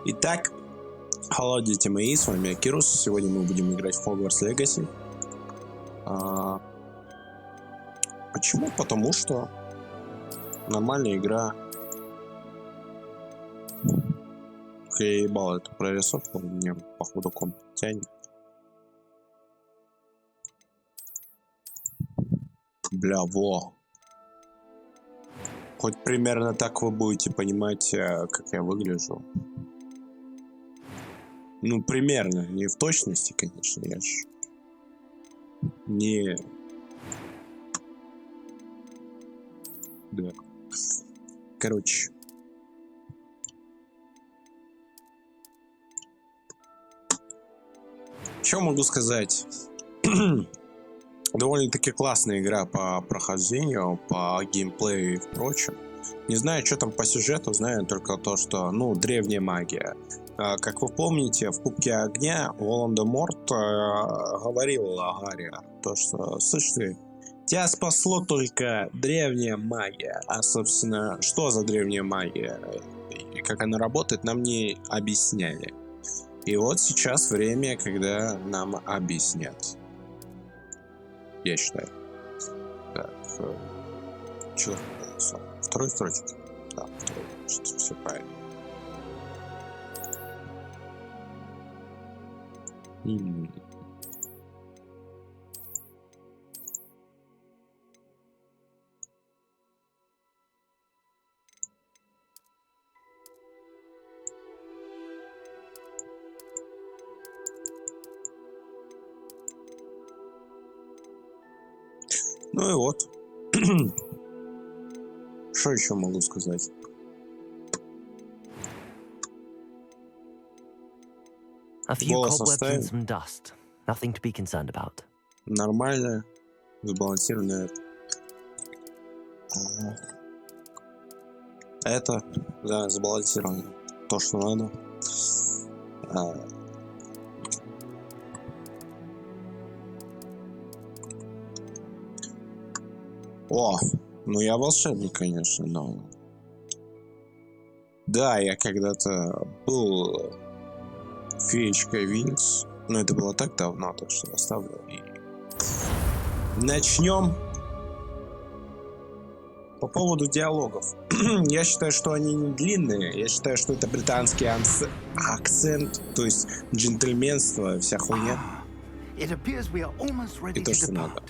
Итак, hello, дети мои, с вами Акирус. Сегодня мы будем играть в Hogwarts Legacy. Почему? Потому что нормальная игра. Я ебал эту прорисовку, мне походу комп тянет. Бля, во. Хоть примерно так вы будете понимать, как я выгляжу. Ну, примерно, не в точности, конечно, я ж не... Да. Короче. Что могу сказать? Довольно-таки классная игра по прохождению, по геймплею и прочем. Не знаю, что там по сюжету, знаю только то, что, ну, древняя магия. Как вы помните, в Кубке Огня Волан-де-Морт говорил Гарри, то, что, слышь ты, тебя спасло только древняя магия. А, собственно, что за древняя магия и как она работает, нам не объясняли. И вот сейчас время, когда нам объяснят. Я считаю. Так, что? Второй строчки? Да, второй. Все правильно. Ну и вот. Что еще могу сказать? Голос оставим. Нормально, сбалансированное. Это, да, сбалансировано. То, что надо. О, ну я волшебник, конечно, но... Да, я когда-то был феечкой Винкс, но это было так давно, так что оставлю и... Начнем. По поводу диалогов. Я считаю, что они не длинные, я считаю, что это британский акцент, то есть джентльменство, вся хуйня. И то, что надо.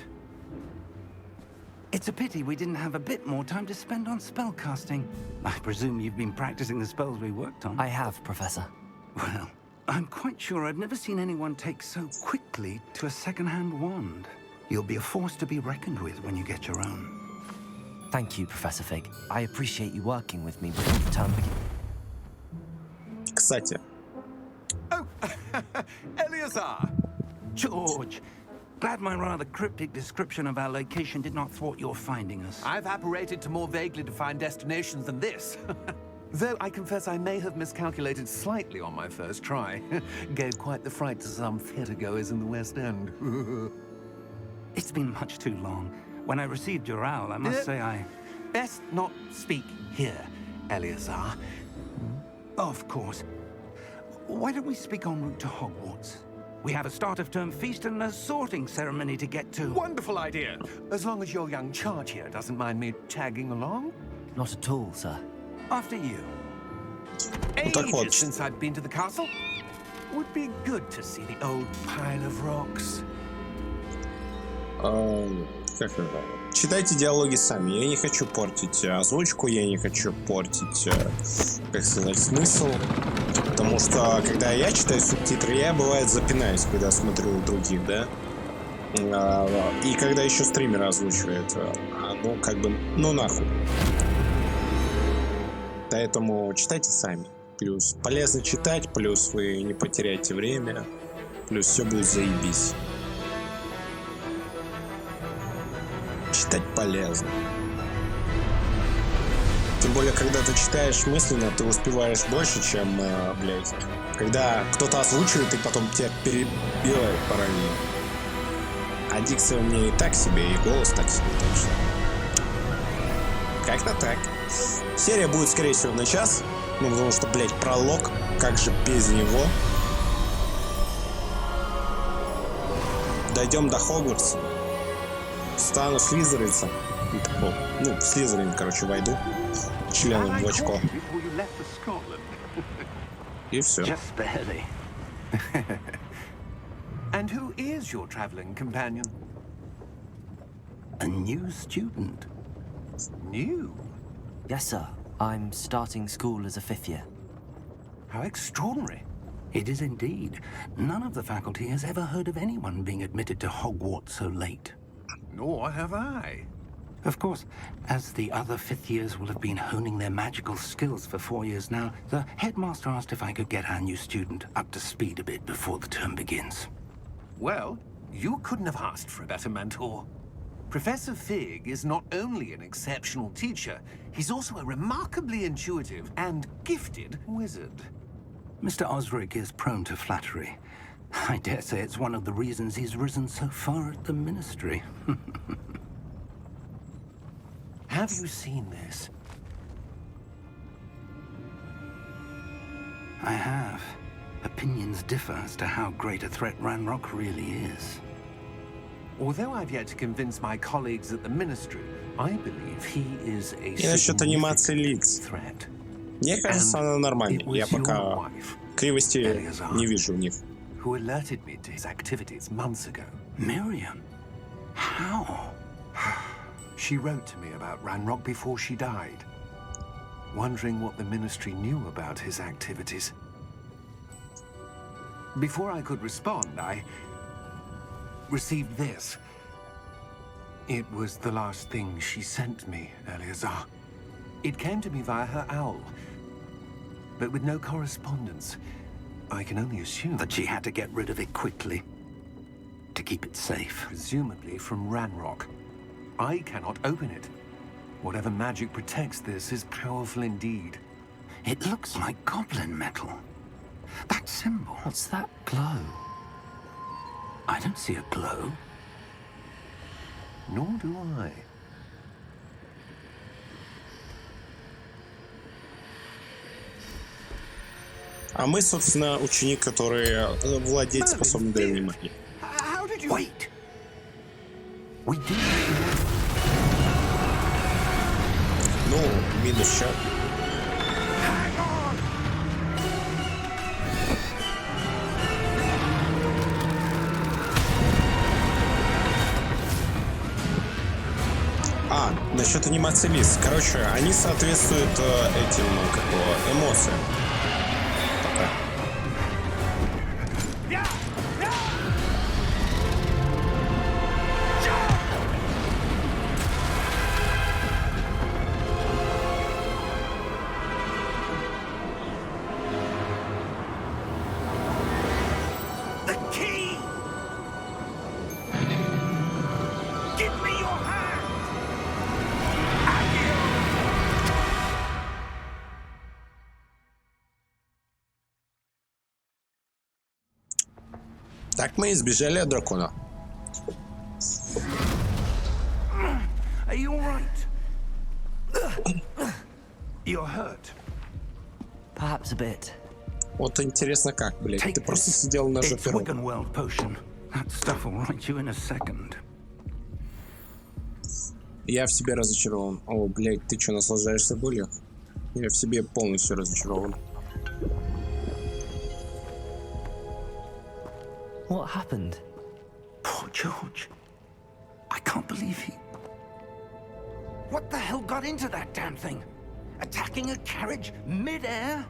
It's a pity we didn't have a bit more time to spend on spellcasting. I presume you've been practicing the spells we worked on. I have, Professor. Well, I'm quite sure I've never seen anyone take so quickly to a second-hand wand. You'll be a force to be reckoned with when you get your own. Thank you, Professor Fig. I appreciate you working with me before the term begins. Кстати. Oh, Eleazar! George! Glad my rather cryptic description of our location did not thwart your finding us. I've apparated to more vaguely defined destinations than this. Though I confess I may have miscalculated slightly on my first try. Gave quite the fright to some theatergoers in the West End. It's been much too long. When I received your owl, I must say I... Best not speak here, Eleazar. Of course. Why don't we speak en route to Hogwarts? We have a start-of-term feast and a sorting ceremony to get to. Wonderful idea! As long as your young charge here doesn't mind me tagging along. Not at all, sir. After you. Вот. Since I've been to the castle. Would be good to see the old pile of rocks. Читайте диалоги сами. Я не хочу портить озвучку, я не хочу портить, как сказать, смысл. Потому что, когда я читаю субтитры, я, бывает, запинаюсь, когда смотрю у других, да? И когда еще стример озвучивает, ну, как бы, ну, нахуй. Поэтому читайте сами. Плюс полезно читать, плюс вы не потеряете время, плюс все будет заебись. Читать полезно. Тем более, когда ты читаешь мысленно, ты успеваешь больше, чем, блядь, когда кто-то озвучивает и потом тебя перебивает параллельно. А дикция у меня и так себе, и голос так себе, так что... Как-то так. Серия будет, скорее всего, на час. Ну, потому что, блядь, пролог, как же без него? Дойдем до Хогвартса. Стану слизеринцем. Ну, в Слизерин, короче, войду. Членом в очко. И все. And who is your traveling companion? A new student. New? Yes, sir. I'm starting school as a 5th year. How extraordinary. It is indeed. None of the faculty has ever heard of anyone being admitted to Hogwarts so late. Nor have I. Of course, as the other 5th years will have been honing their magical skills for 4 years now, the headmaster asked if I could get our new student up to speed a bit before the term begins. Well, you couldn't have asked for a better mentor. Professor Fig is not only an exceptional teacher, he's also a remarkably intuitive and gifted wizard. Mr. Osric is prone to flattery. I dare say it's one of the reasons he's risen so far at the ministry. Have you seen this? I have. Opinions differ as to how great a threat Ranrock really is. Although I've yet to convince my colleagues at the ministry, I believe he is a И насчет анимации лиц. threat. Мне кажется, она нормальная. Я пока кривости не вижу у них. Who alerted me to his activities months ago. Miriam? How? She wrote to me about Ranrock before she died, wondering what the ministry knew about his activities. Before I could respond, I received this. It was the last thing she sent me, Eleazar. It came to me via her owl, but with no correspondence. I can only assume That she had to get rid of it quickly to keep it safe. presumably from Ranrock. I cannot open it. Whatever magic protects this is powerful indeed. It looks like goblin metal. That symbol. What's that glow? I don't see a glow. Nor do I. А мы, собственно, ученик, который владеет способностью древней магии. How did you... Wait. We do. Ну, минус счет. А, насчет анимации лиц. Короче, они соответствуют этим, как его, эмоциям. Пока. The key! Give me your hand! Так мы избежали от дракона. Are you all right? You're hurt. Perhaps a bit. Вот интересно как, блядь. Ты просто сидел на It's жопе. Wiggenweld potion. That stuff will right you in a second. Я в себе разочарован. О, блядь, ты что, наслаждаешься болью? Я в себе полностью разочарован. What happened? Poor George. I can't believe he... What the hell got into that damn thing? Attacking a carriage mid-air?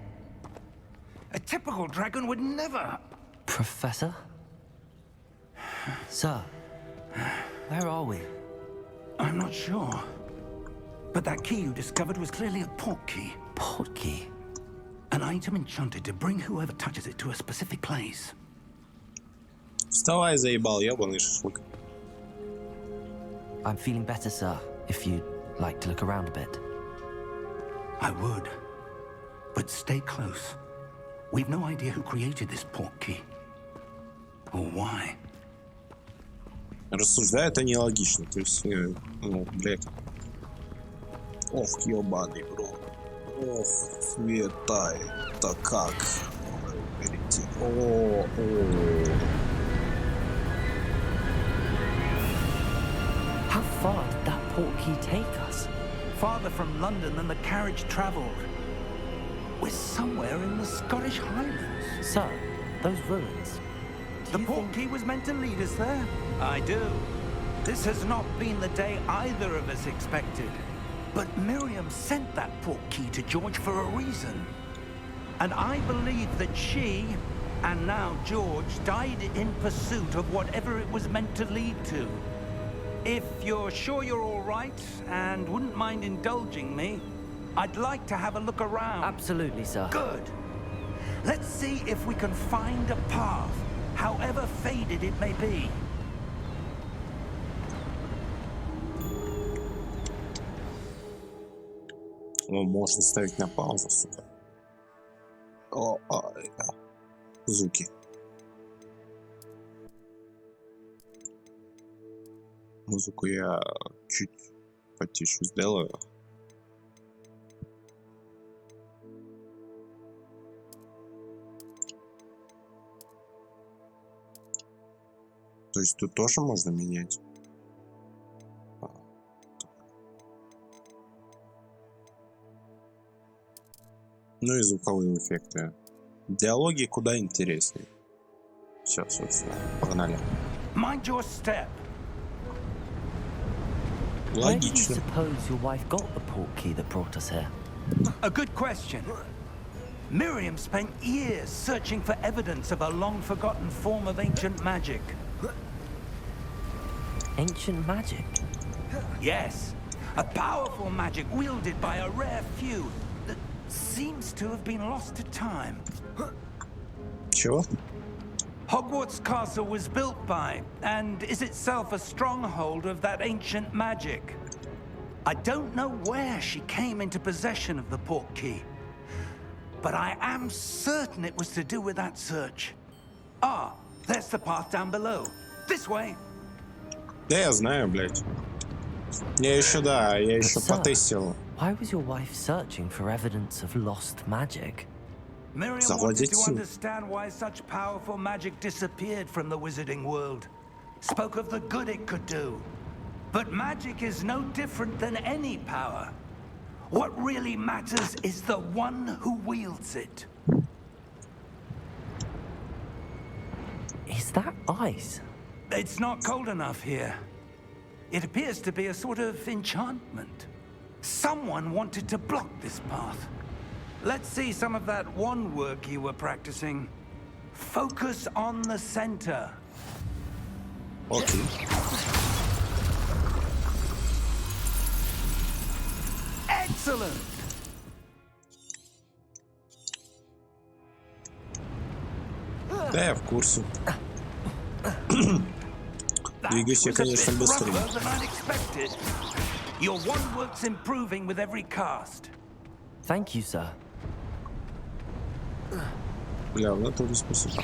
A typical dragon would never... Professor? Sir, where are we? I'm not sure. But that key you discovered was clearly a port key. Port key? An item enchanted to bring whoever touches it to a specific place. Вставай, заебал, ебаный шашлык. I'm feeling better, sir, if you'd like to look around a bit. I would. But stay close. We've no idea who created this port key. Or why. Рассуждая, это нелогично. То есть, ну, блядь. Ох, ебаный, бро. Ох, светай. Так как? How far did that portkey take us? Farther from London than the carriage travelled. We're somewhere in the Scottish Highlands. Sir, those ruins. The portkey was meant to lead us there? I do. This has not been the day either of us expected. But Miriam sent that portkey to George for a reason. And I believe that she, and now George, died in pursuit of whatever it was meant to lead to. If you're sure you're all right and wouldn't mind indulging me, I'd like to have a look around. Absolutely, sir. Good. Let's see if we can find a path, however faded it may be. Ну, можно ставить на паузу сюда. Звуки. Музыку я чуть потише сделаю. То есть тут тоже можно менять? Ну и звуковые эффекты. Диалоги куда интереснее. Все, собственно, погнали. Mind your step. Where do you Логично. suppose your wife got the portkey that brought us here? A good question. Miriam spent years searching for evidence of a long-forgotten form of ancient magic. Ancient magic? Yes, a powerful magic wielded by a rare few that seems to have been lost to time. Чего? Hogwarts Castle was built by, and is itself a stronghold of that ancient magic. I don't know where she came into possession of the portkey, but I am certain it was to do with that search. Ah, there's the path down below. This way. Да я знаю, блядь. Я еще потестил. Why was your wife searching for evidence of lost magic? Miriam wanted to understand why such powerful magic disappeared from the wizarding world. Spoke of the good it could do. But magic is no different than any power. What really matters is the one who wields it. Is that ice? It's not cold enough here. It appears to be a sort of enchantment. Someone wanted to block this path. Let's see some of that wand work you were practicing. Focus on the center. Окей. Excellent! Да, я в курсе. Двигайся, конечно, быстрее. Your wand work's improving with every cast. Thank you, sir. Бля, в натуре спасибо.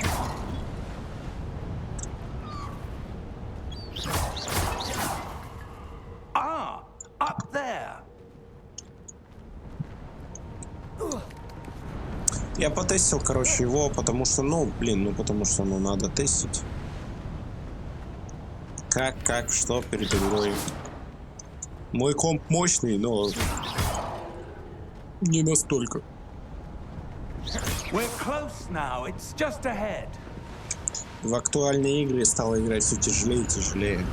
Ah, up there. Я потестил, короче, его, потому что, потому что, надо тестить. Как, что перед игрой. Мой комп мощный, но не настолько. We're close now. It's just ahead. В актуальные игры стало играть все тяжелее и тяжелее.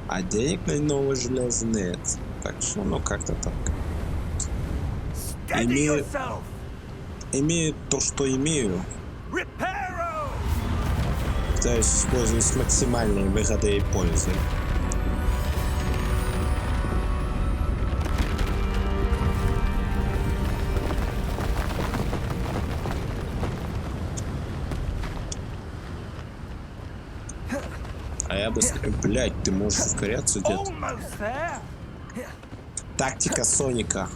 А денег на новое железо нет. Так что, как-то так. Имею то, что имею. Пытаюсь использовать с максимальной выгодой и пользой. А я бы... Блядь, ты можешь ускоряться где-то. Тактика Соника.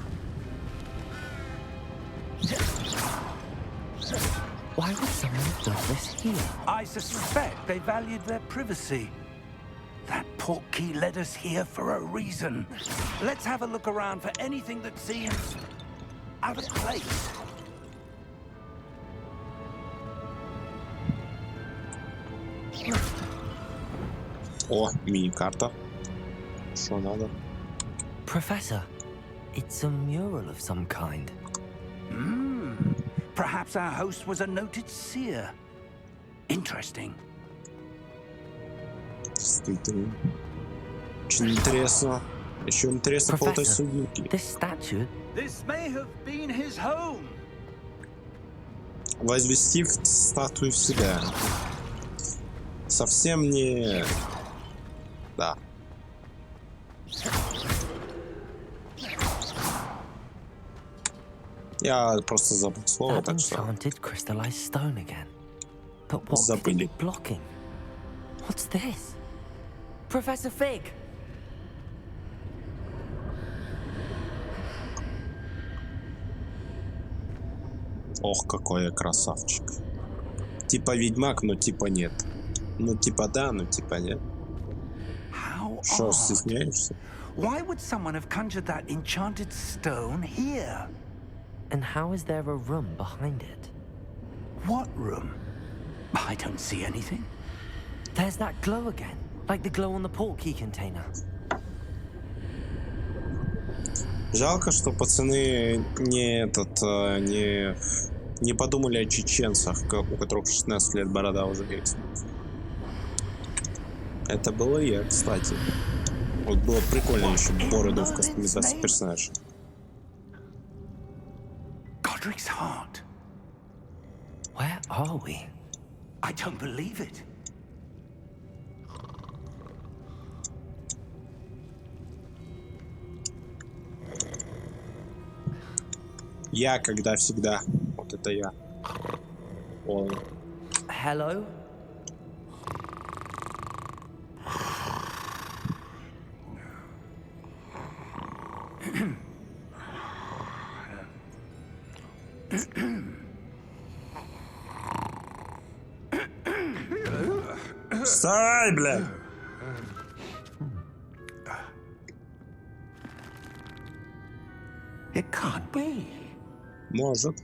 Why would someone have done this here? I suspect they valued their privacy. That portkey led us here for a reason. Let's have a look around for anything that seems out of place. О, мини-карта. Что надо? Professor, it's a mural of some kind. Perhaps our host was a noted seer. Interesting. Действительно. Очень интересно. Еще интересно по этой судьбе. This statue. This may have been his home. Возвести статую в себя. Совсем не... Да. Я просто забыл слово, так что... Забыли. What's this? Professor Fig! Ох, какой я красавчик. Типа ведьмак, но типа нет. Ну типа да, но типа нет. Что, стесняешься? Why would someone have conjured that enchanted stone here? And how is there a room behind it? What room? I don't see anything. There's that glow again, like the glow on the portkey container. Жалко, что пацаны не подумали о чеченцах, у которых 16 лет борода уже есть. Это было я, кстати. Вот было прикольно еще бороду в кастомизации персонажа. Godric's heart. Where are we? I don't believe it. Я, когда, всегда. Вот это я. Он. Hello? Вставай, бля! It can't be. Может.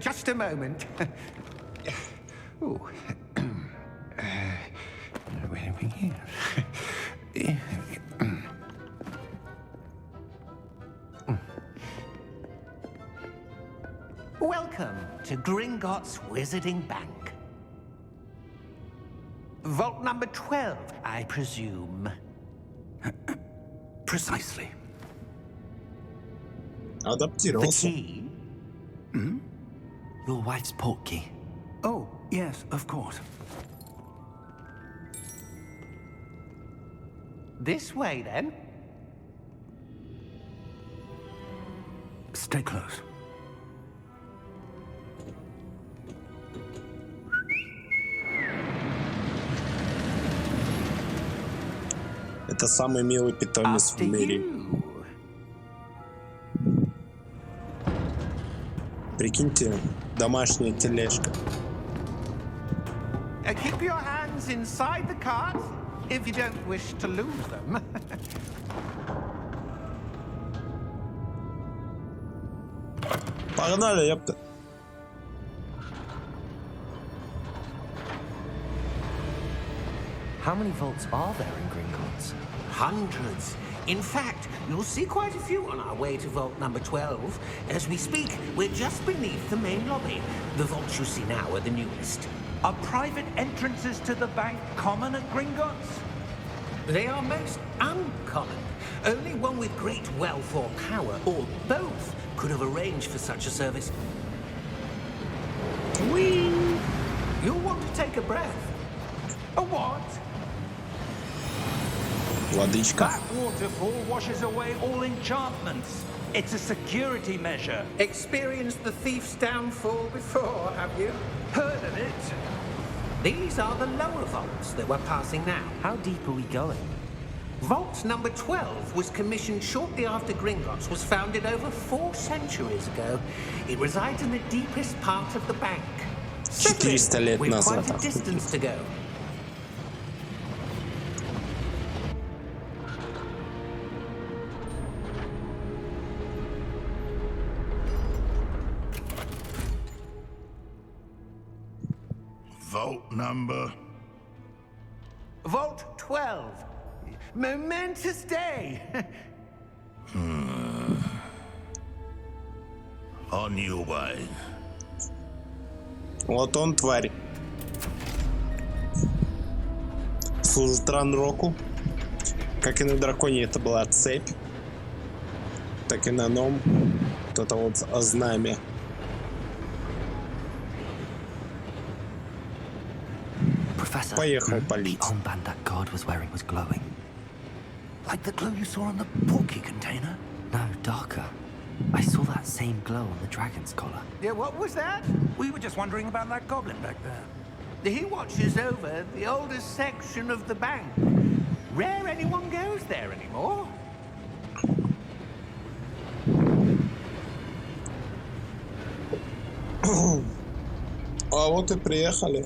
Just a moment. Welcome to Gringotts Wizarding Bank. Vault number 12, I presume. Precisely. The Адаптировался. key? Your wife's portkey. Oh, yes, of course. This way, then. Stay close. Это самый милый питомец в мире. Прикиньте, домашняя тележка. Keep your hands inside the cart if you don't wish to lose them. Погнали, ёпта. How many vaults are there in Gringotts? Hundreds. In fact, you'll see quite a few on our way to vault number 12. As we speak, we're just beneath the main lobby. The vaults you see now are the newest. Are private entrances to the bank common at Gringotts? They are most uncommon. Only one with great wealth or power, or both, could have arranged for such a service. Whee! You'll want to take a breath. A what? Водичка. That waterfall washes away all enchantments. It's a security measure. Experienced the thief's downfall before, have you? Heard of it? These are the lower vaults that we're passing now. How deep are we going? Vault number 12 was commissioned shortly after Gringotts was founded over 4 centuries ago. It resides in the deepest part of the bank. 400 лет We've назад. quite a distance to go. Vault number. Vault 12. Momentous day. On your way. Вот он, тварь. Служит ранроку. Как и на драконе это была цепь, так и на нем вот это вот знамя. Professor, Поехал палить. the armband that guard was wearing was glowing. Like the glow you saw on the porky container? No, darker. I saw that same glow on the dragon's collar. Yeah, what was that? We were just wondering about that goblin back there. He watches over the oldest section of the bank. Rare anyone goes there anymore. А вот и приехали.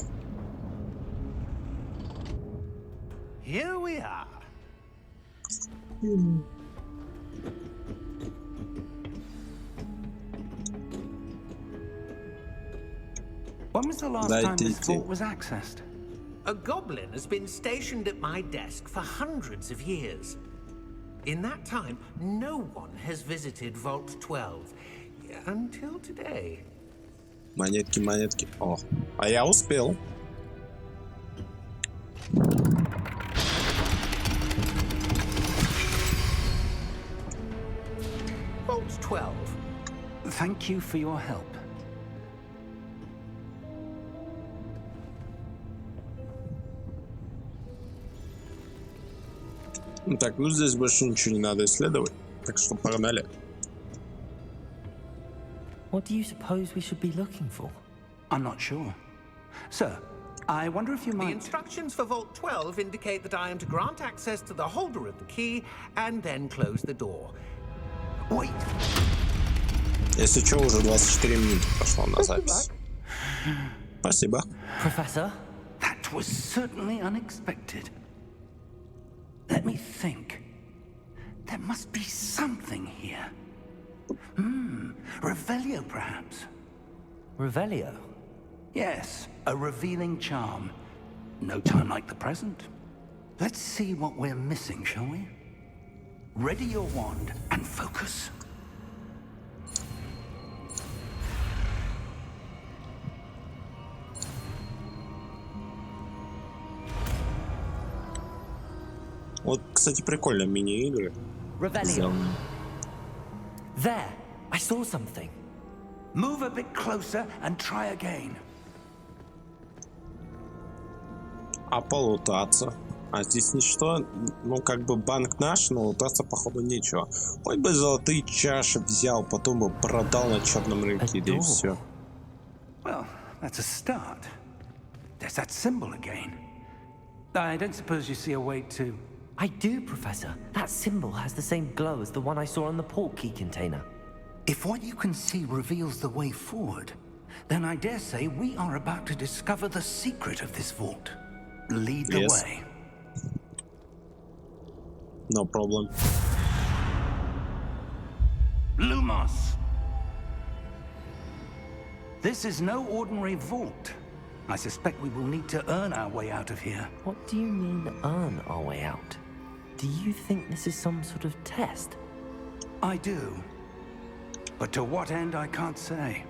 Here we are. When was the last time this vault was accessed? A goblin has been stationed at my desk for hundreds of years. In that time, no one has visited Vault 12 until today. Монетки, монетки. О, а я успел. Vault 12. Thank you for your help. Так, ну здесь больше ничего не надо исследовать. Так что погнали. What do you suppose we should be looking for? I'm not sure. Sir, I wonder if you The might... instructions for Vault 12 indicate that I am to grant access to the holder of the key and then close the door. Wait! Если что, уже 24 минуты прошло на запись. Спасибо. Professor? That was certainly unexpected. Let me think. There must be something here. Revelio, perhaps? Revelio? Yes, a revealing charm. No time like the present. Let's see what we're missing, shall we? Ready your wand and focus. Вот, кстати, прикольно мини-игры. Revelio. There! I saw something. Move a bit closer and try again. А полутаться? А здесь ничто, ну как бы банк наш, но лутаться походу нечего. Хоть бы золотые чаши взял, потом бы продал на черном рынке, да и все. Well, that's a start. There's that symbol again. I don't suppose you see a way to... I do, Professor. That symbol has the same glow as the one I saw on the port key container. If what you can see reveals the way forward, then I dare say we are about to discover the secret of this vault. Lead the way. No problem. Lumos! This is no ordinary vault. I suspect we will need to earn our way out of here. What do you mean, earn our way out? Do you think this is some sort of test? I do. But to what end, I can't say.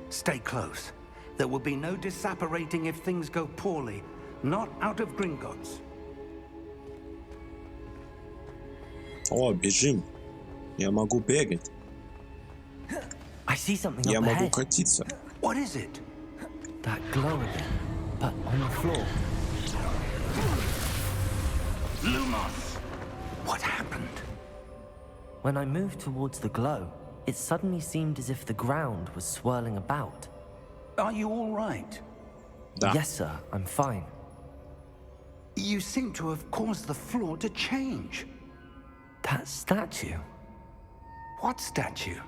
Stay close. There will be no disapparating if things go poorly. Not out of Gringotts. О, бежим. Я могу бегать. I see something Я up могу ahead. катиться. What is it? That glow again, but on the floor. Lumos! What happened? When I moved towards the glow, it suddenly seemed as if the ground was swirling about. Are you all right? Да. Yes, sir, I'm fine. You seem to have caused the floor to change. That statue? What statue?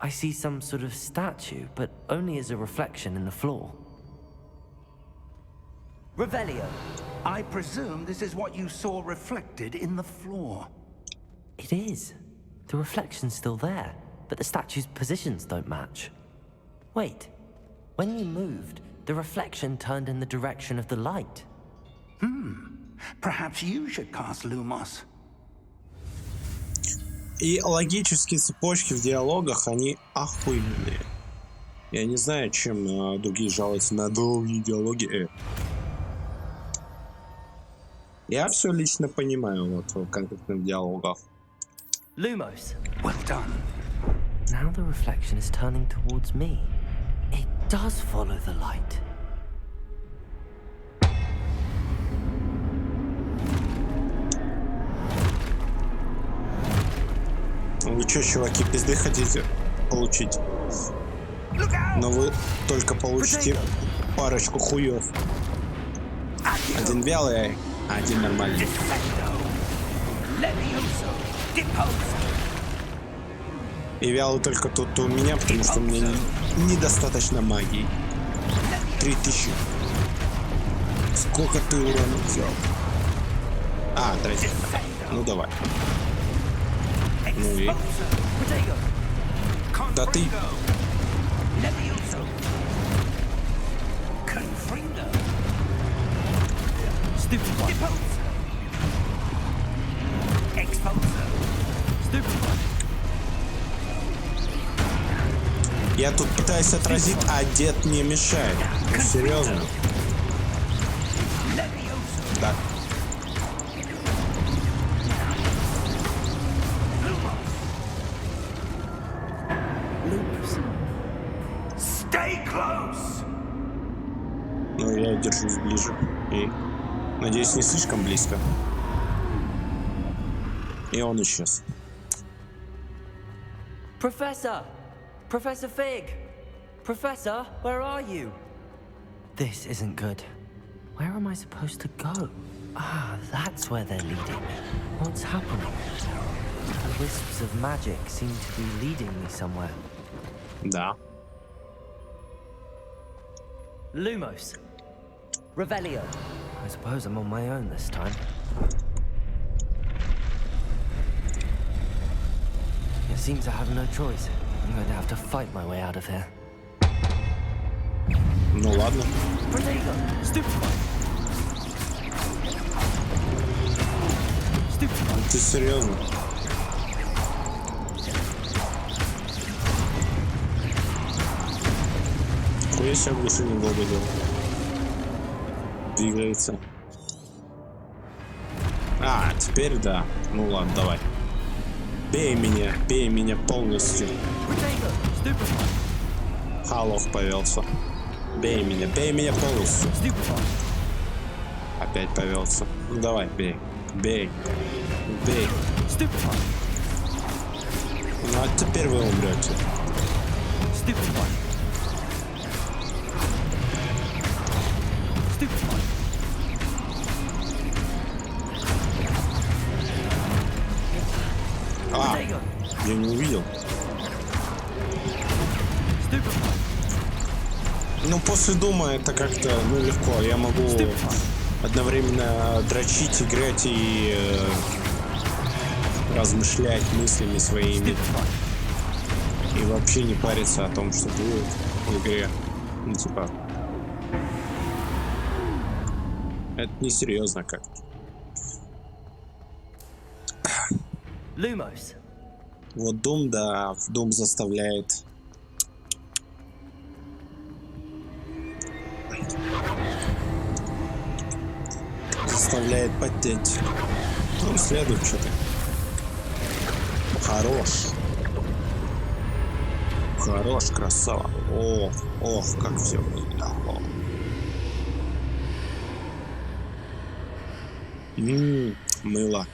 I see some sort of statue, but only as a reflection in the floor. Revelio. I presume this is what you saw reflected in the floor. It is. The reflection's still there, but the statue's positions don't match. Wait. When you moved, the reflection turned in the direction of the light. Perhaps you should cast Lumos. И логические цепочки в диалогах, они охуенные. Я не знаю, чем другие жалуются на долгие диалоги. Я все лично понимаю вот в конкретных диалогах. Lumos. Well done. Now the reflection is turning towards me. It does follow the light. Вы что, чуваки, пизды хотите получить? Но вы только получите парочку хуев. Один вялый, а один нормальный. И вялый только тут у меня, потому что у меня недостаточно магии. 3000. Сколько ты урона взял? А, тратить. Ну давай. Ну и... Да ты... Я тут пытаюсь отразить, а дед мне мешает. Ну, серьезно? Да. Ну, я держусь ближе. И, надеюсь, не слишком близко. И он исчез. Professor! Professor Fig! Professor, where are you? This isn't good. Where am I supposed to go? Ah, that's where they're leading me. What's happening? The wisps of magic seem to be leading me somewhere. Да. Lumos. Revelio. I suppose I'm on my own this time. It seems I have no choice. I'm going to have to fight my way out of here. Ну ладно. Ты серьезно? Хуя себе оглушение долго делал. Двигается. А, теперь да. Ну ладно, давай. Бей меня полностью. Халов повелся. Бей меня полностью. Опять повелся. Ну давай, бей. Бей. Ну а теперь вы умрете. А, я не увидел. Ну, после дома это как-то, ну, легко. Я могу одновременно дрочить, играть и размышлять мыслями своими. И вообще не париться о том, что будет в игре. Ну, типа... Это несерьезно как-то. Lumos. Вот Doom, да, Doom заставляет... Заставляет потеть. Ну, следует что-то. Хорош, красава. Ох, как все выглядело. Мыло.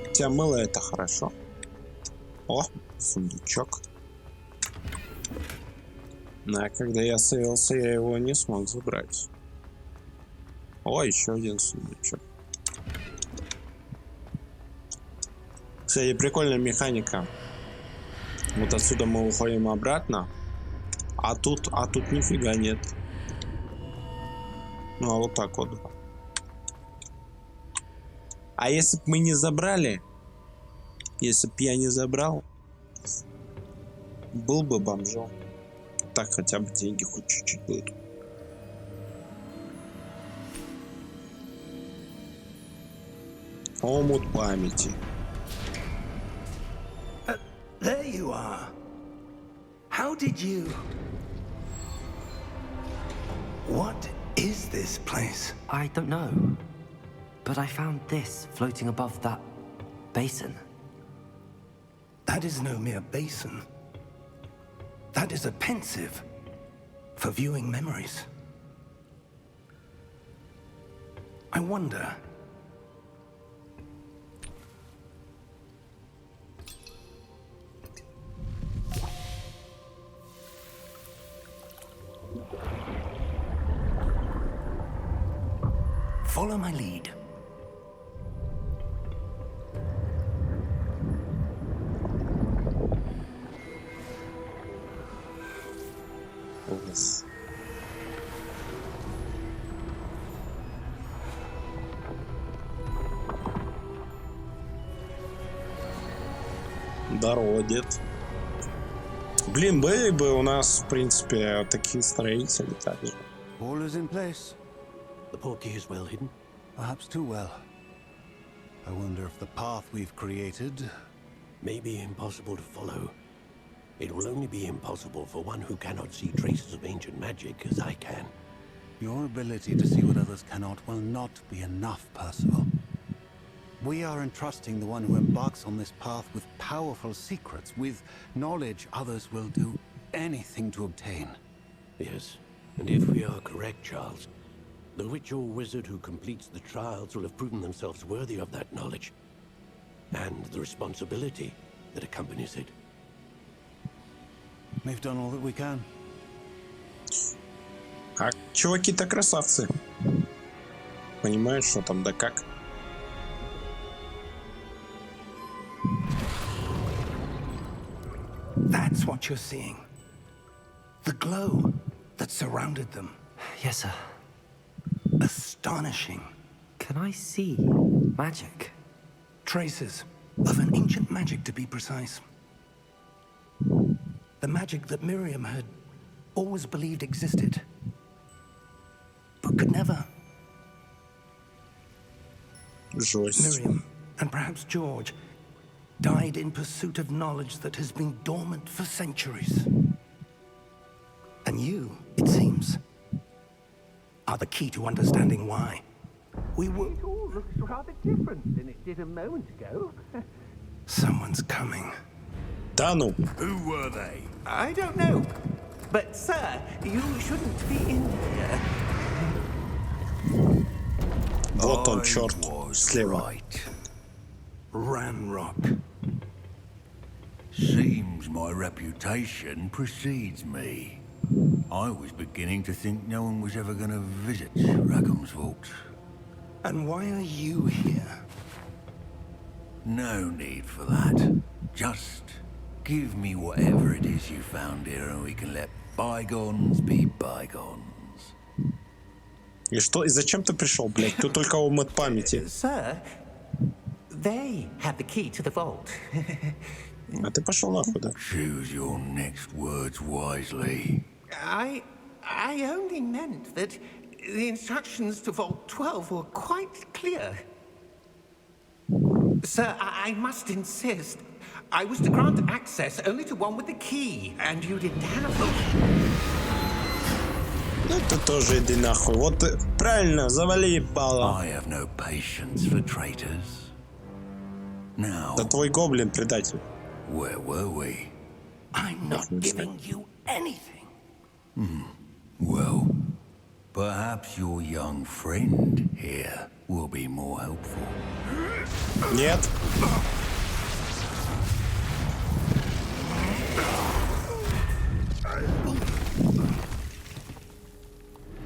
Хотя мыло это хорошо. О, сундучок. А когда я сейвился, я его не смог забрать. О, еще один сундучок. Кстати, прикольная механика. Вот отсюда мы уходим обратно. А тут нифига нет. Ну, а вот так вот. А если бы мы не забрали? Если бы я не забрал, был бы бомжом. Так хотя бы деньги хоть чуть-чуть будут. Омут памяти. There you are. How did you... What is this place? I don't know. But I found this floating above that basin. That is no mere basin. That is a pensive for viewing memories. I wonder... Follow my lead. Ужас. Дородит. Блин, были бы у нас, в принципе, такие строители также. All is in place. The portkey is well hidden. Perhaps too well. I wonder if the path we've created... May be impossible to follow. It will only be impossible for one who cannot see traces of ancient magic as I can. Your ability to see what others cannot will not be enough, Percival. We are entrusting the one who embarks on this path with powerful secrets, with knowledge others will do anything to obtain. Yes, and if we are correct, Charles, the witch or wizard who completes the trials will have proven themselves worthy of that knowledge, and the responsibility that accompanies it. We've done all that we can. А чуваки-то красавцы. Понимаешь, что там да как? That's what you're seeing. The glow that surrounded them. Yes, sir. Astonishing. Can I see magic? Traces of an ancient magic, to be precise. The magic that Miriam had always believed existed, but could never. Жесть. Miriam, and perhaps George, died in pursuit of knowledge that has been dormant for centuries. And you, it seems, are the key to understanding why. We were... It all looks rather different than it did a moment ago. Someone's coming. Да ну. Who were they? I don't know. But, sir, you shouldn't be in here. Вот он, черт, слева. Ranrock. Seems my reputation precedes me. I was beginning to think no one was ever going to visit Rackham's vault. And why are you here? No need for that. Just give me whatever it is you found here and we can let bygones be bygones. И что? И зачем ты пришел, блядь? Тут только омут памяти. Sir, they have the key to the vault. А ты пошел нахуй, да? Choose your next words wisely. I only meant that the instructions to Vault 12 were quite clear. Sir, I must insist. I was to grant access only to one with the key, and you didn't have them. Ну ты тоже иди нахуй. Вот правильно, завали ебало. I have no patience for traitors. Now, Да твой гоблин предатель. where were we? I'm not giving you anything. Well, perhaps your young friend here will be more helpful. Нет.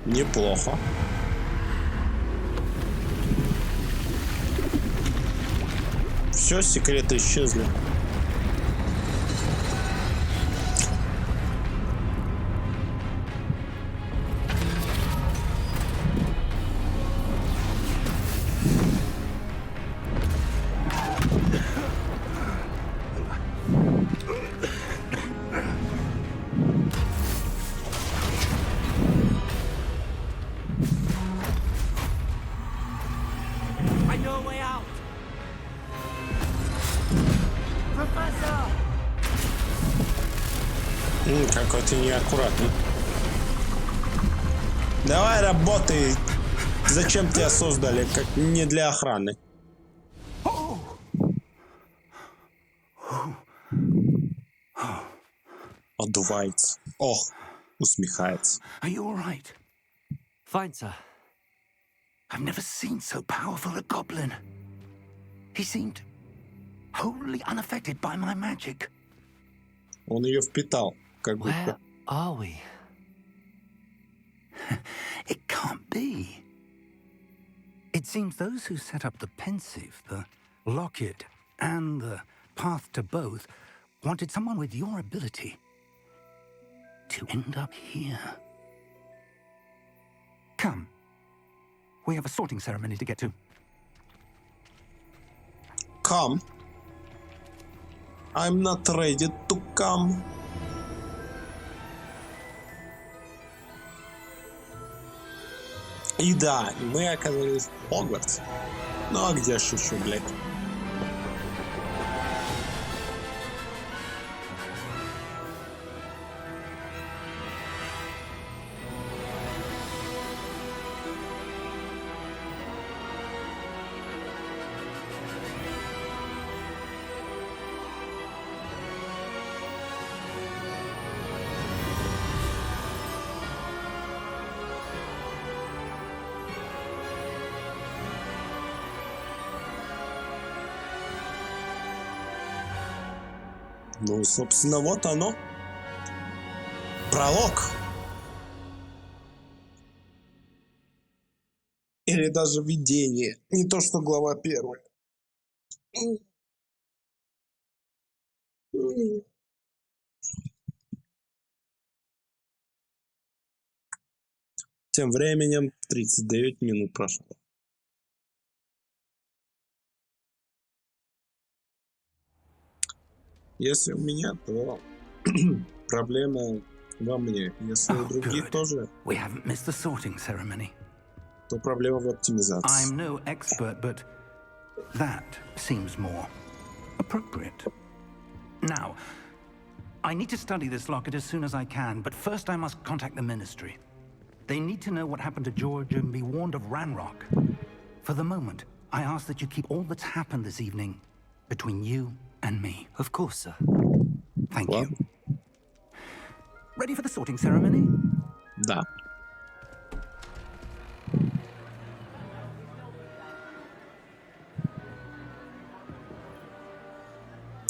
Неплохо. Все, секреты исчезли. Какой ты неаккуратный. Давай работай. Зачем тебя создали? Как не для охраны. Отдувается. Ох, усмехается. Are you all right? Fine, sir. I've never seen so powerful a goblin. He seemed wholly unaffected by my magic. Он ее впитал, как Where будто. are we? It can't be. It seems those who set up the pensive, the locket, and the path to both wanted someone with your ability to end up here. Come. We have a sorting ceremony to get to. Come. I'm not ready to come. И да, мы оказались в Хогвартсе. Ну а где ж еще, блядь? Ну, собственно, вот оно. Пролог. Или даже видение. Не то, что глава первая. Тем временем 39 минут прошло. Если у меня, то проблема во мне. Если у других тоже, We haven't missed the sorting ceremony. то проблема в оптимизации. I'm no expert, but that seems more appropriate. Now, I need to study this locket as soon as I can, but first I must contact the Ministry. They need to know what happened to George and be warned of Ranrock. For the moment, I ask that you keep all that's happened this evening between you and me. Of course, sir. Thank Well. you. Ready for the sorting ceremony? Да.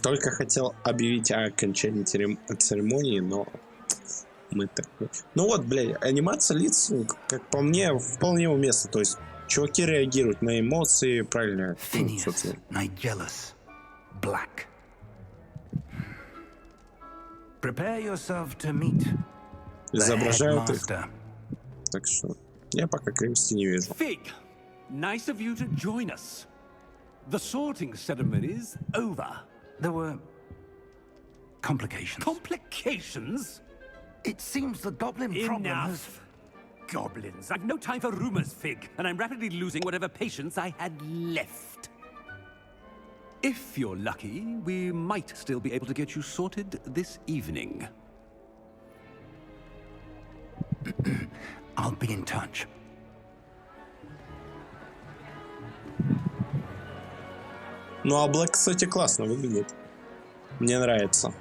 Только хотел объявить о окончании церемонии, но мы так... Ну вот, блядь, анимация лиц, как по мне, вполне уместна. То есть чуваки реагируют на эмоции правильно. Phineas, Nigellus, Black. Prepare yourself to meet the Изображают их. headmaster. Так что я пока крепости не вижу. Fig, nice of you to join us. The sorting ceremony's over. There were complications. Complications? It seems the goblin problem has... Enough. Goblins. I've no time for rumors, Fig, and I'm rapidly losing whatever patience I had left. If you're lucky, we might still be able to get you sorted this evening. I'll be in touch. Ну а Блэк, кстати, классно выглядит. Мне нравится.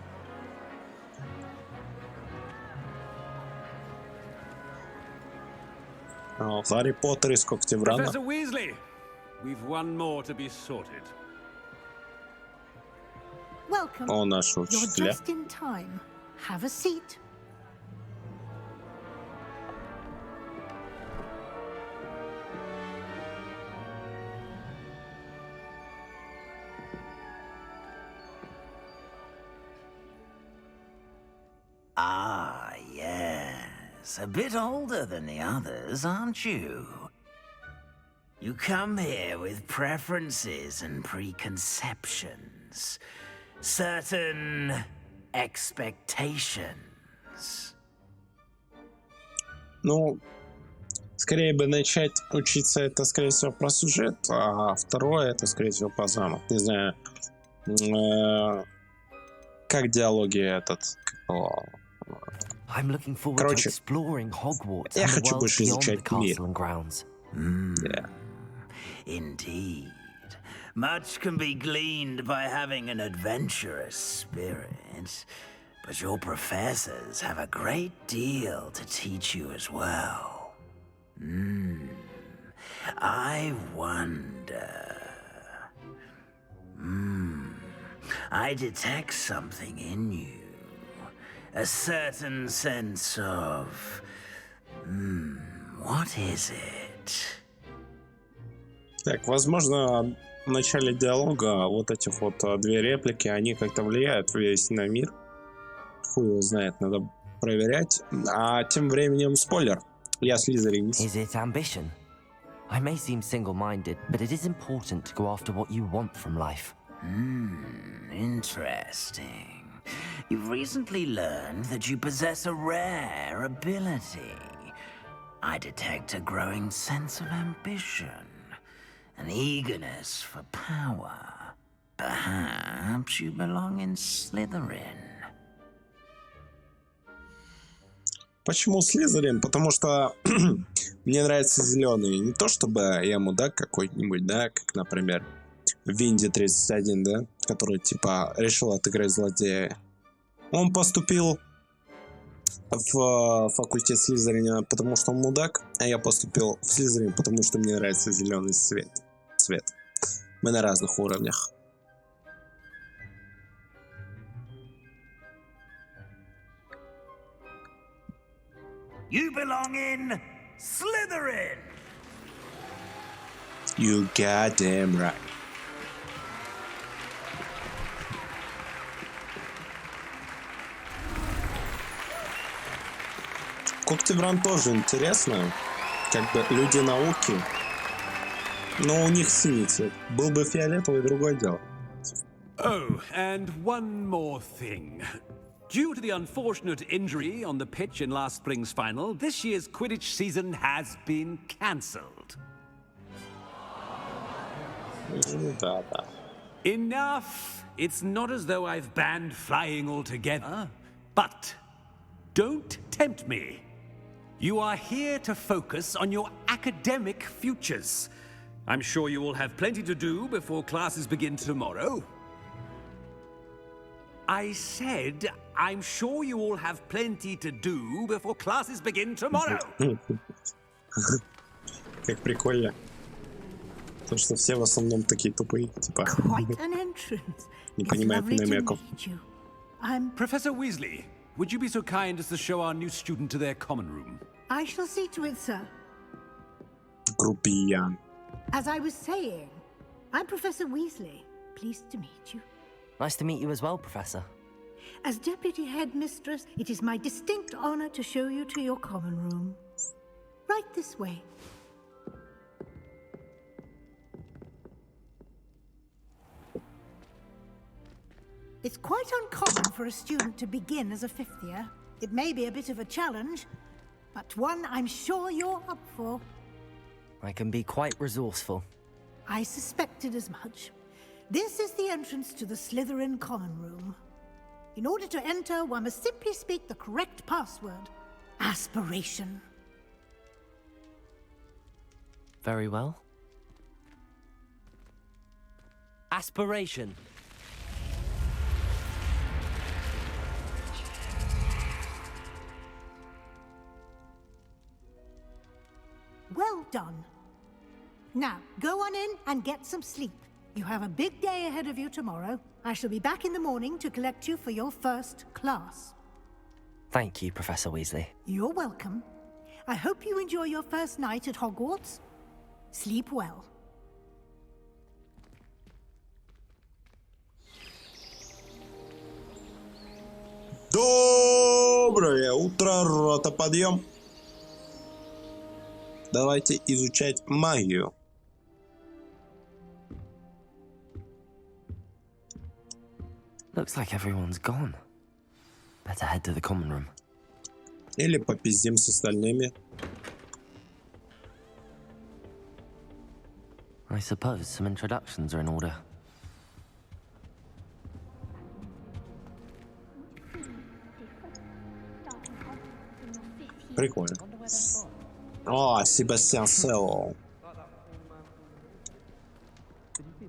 Гарри Поттер из Когтеврана. Professor Weasley, we've one more to be sorted. Welcome. О, наши You're учителя. just in time. Have a seat. Ah, yes. A bit older than the others, aren't you? You come here with preferences and preconceptions. Certain expectations. Ну, скорее бы начать учиться это, скорее всего, про сюжет, а второе это, скорее всего, про замок. Не знаю, Как диалоги этот... I'm looking forward to Короче, exploring Hogwarts я and the хочу world больше beyond the изучать мир. castle and grounds. Yeah. Indeed. Much can be gleaned by having an adventurous spirit, but your professors have a great deal to teach you as well. I wonder... I detect something in you. A certain sense of... what is it? Так, возможно, в начале диалога вот этих вот две реплики, они как-то влияют весь на мир. Хуй его знает, надо проверять. А тем временем спойлер. Я слизеринец. Is it ambition? I may seem single-minded, but it is important to go after what you want from life. Interesting. You've recently learned that you possess a rare ability. I detect a growing sense of ambition, an eagerness for power. Perhaps you belong in Slytherin. Почему Слизерин? Потому что мне нравятся зеленые. Не то чтобы я мудак какой-нибудь, да, как, например, Винди 31, да, который, типа, решил отыграть злодея. Он поступил в факультет Слизерина, потому что он мудак, а я поступил в Слизерин, потому что мне нравится зеленый цвет. Мы на разных уровнях. You belong in Slytherin! You goddamn right. Когтевран тоже интересно, как бы люди науки, но у них синий цвет. Был бы фиолетовый, другое дело. Oh, and one more thing. Due to the unfortunate injury on the pitch in last spring's final, this year's Quidditch season has been cancelled. Да. Enough! It's not as though I've banned flying altogether, but don't tempt me. You are here to focus on your academic futures. I'm sure you will have plenty to do before classes begin tomorrow. I said, I'm sure you all have plenty to do before classes begin tomorrow. Как прикольно. То, что все в основном такие тупые, типа. Quite an entrance. Не It's понимают lovely to намеков. meet you. I'm... Professor Weasley, would you be so kind as to show our new student to their common room? I shall see to it, sir. Грубиян. As I was saying, I'm Professor Weasley. Pleased to meet you. Nice to meet you as well, Professor. As Deputy Headmistress, it is my distinct honor to show you to your common room. Right this way. It's quite uncommon for a student to begin as a fifth year. It may be a bit of a challenge, but one I'm sure you're up for. I can be quite resourceful. I suspected as much. This is the entrance to the Slytherin common room. In order to enter, one must simply speak the correct password. Aspiration. Very well. Aspiration. Well done. Now, go on in and get some sleep. You have a big day ahead of you tomorrow. I shall be back in the morning to collect you for your first class. Thank you, Professor Weasley. You're welcome. I hope you enjoy your first night at Hogwarts. Sleep well. Доброе утро, рота, подъем. Давайте изучать магию. Looks like everyone's gone. Better head to the common room. Или попиздим с остальными. I suppose some introductions are in order. Прикольно. О, Себастьян Селл.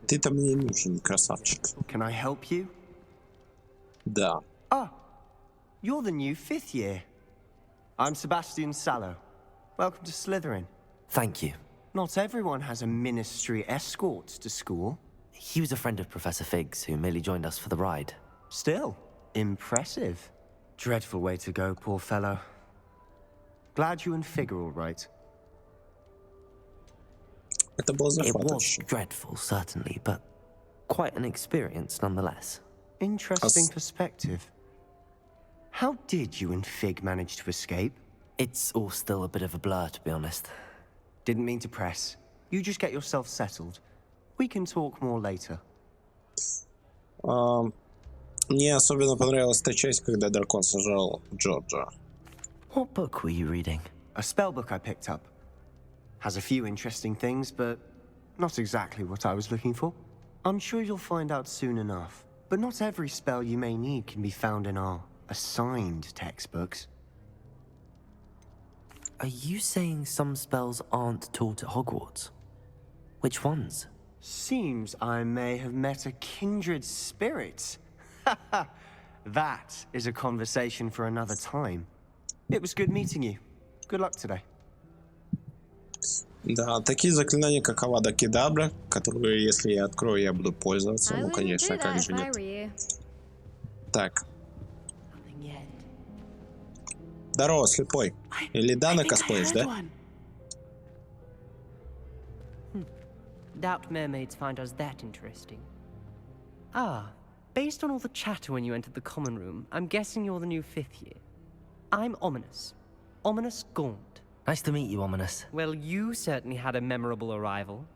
Ты-то мне нужен, красавчик. Can I help you? Да. Ah, you're the new 5th year. I'm Sebastian Sallow. Welcome to Slytherin. Thank you. Not everyone has a ministry escort to school. He was a friend of Professor Fig's who merely joined us for the ride. Still, impressive. Dreadful way to go, poor fellow. Glad you and Fig are all right. Это было It was захватывающе. dreadful, certainly, but quite an experience nonetheless. Interesting perspective. How did you and Fig manage to escape? It's all still a bit of a blur, to be honest. Didn't mean to press. You just get yourself settled. We can talk more later. Мне особенно понравилась та часть, когда дракон сожрал Джорджа. What book were you reading? A spell book I picked up. Has a few interesting things, but not exactly what I was looking for. I'm sure you'll find out soon enough. But not every spell you may need can be found in our assigned textbooks. Are you saying some spells aren't taught at Hogwarts? Which ones? Seems I may have met a kindred spirit. That is a conversation for another time. It was good meeting you. Good luck today. Да, такие заклинания, как Авада Кедабра, которые, если я открою, я буду пользоваться. Ну, конечно, как же нет. Так. Здорово, слепой. Или Дана косплеишь, да? Doubt mermaids find us that interesting. Ah, based on all the chatter when you entered the common room, I'm guessing you're the new 5th year. I'm Ominous. Ominous Gaunt. Nice to meet you, Ominous. Well, you certainly had a memorable arrival.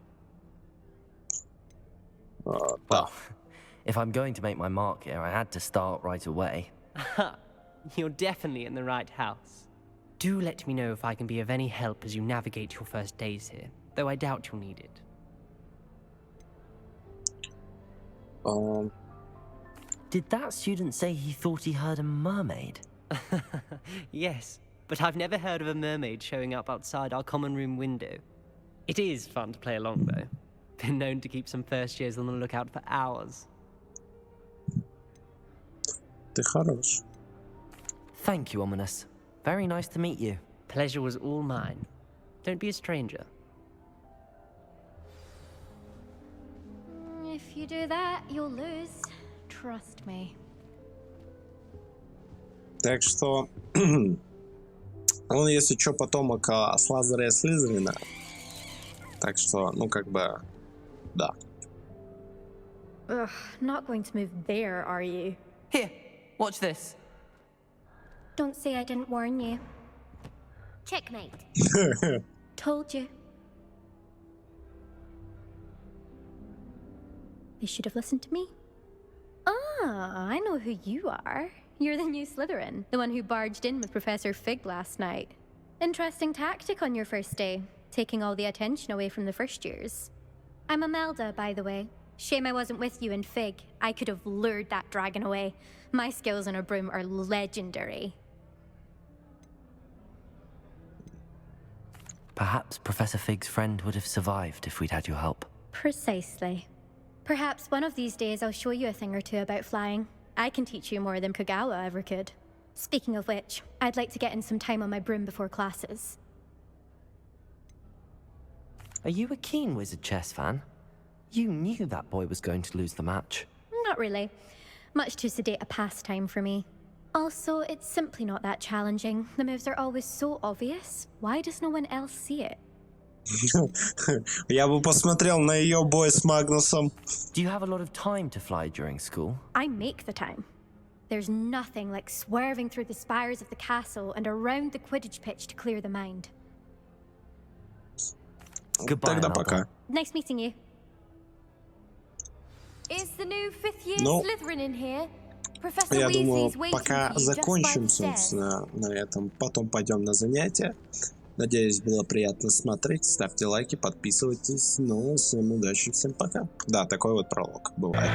Well, if I'm going to make my mark here, I had to start right away. You're definitely in the right house. Do let me know if I can be of any help as you navigate your first days here, though I doubt you'll need it. Did that student say he thought he heard a mermaid? Yes, but I've never heard of a mermaid showing up outside our common room window. It is fun to play along, though. Been known to keep some first years on the lookout for hours. Ты хорош. Thank you, Ominous. Very nice to meet you. Pleasure was all mine. Don't be a stranger. If you do that, you'll lose. Trust me. Так что... Он, если что, потомок Слазера и Слизерина. Так что, ну, как бы... Да. Ugh, not going to move there, are you? Here, watch this. Don't say I didn't warn you. Checkmate. Told you. They should have listened to me. Ah, I know who you are. You're the new Slytherin, the one who barged in with Professor Fig last night. Interesting tactic on your first day, taking all the attention away from the first years. I'm Imelda, by the way. Shame I wasn't with you in Fig. I could have lured that dragon away. My skills on a broom are legendary. Perhaps Professor Fig's friend would have survived if we'd had your help. Precisely. Perhaps one of these days I'll show you a thing or two about flying. I can teach you more than Kagawa ever could. Speaking of which, I'd like to get in some time on my broom before classes. Are you a keen Wizard chess fan? You knew that boy was going to lose the match. Not really. Much too sedate a pastime for me. Also, it's simply not that challenging. The moves are always so obvious. Why does no one else see it? Я бы посмотрел на ее бой с Магнусом. Do you have a lot of time to fly during school? I make the time. There's nothing like swerving through the spires of the castle and around the Quidditch pitch to clear the mind. Goodbye, Тогда Imelda. пока. Nice meeting you. Is the new 5th year Ну, Slytherin in here? Professor я думаю, Weasley's waiting пока for you just by закончим, the stairs. собственно, на этом. Потом пойдем на занятия. Надеюсь, было приятно смотреть. Ставьте лайки, подписывайтесь. Ну, всем удачи, всем пока. Да, такой вот пролог бывает.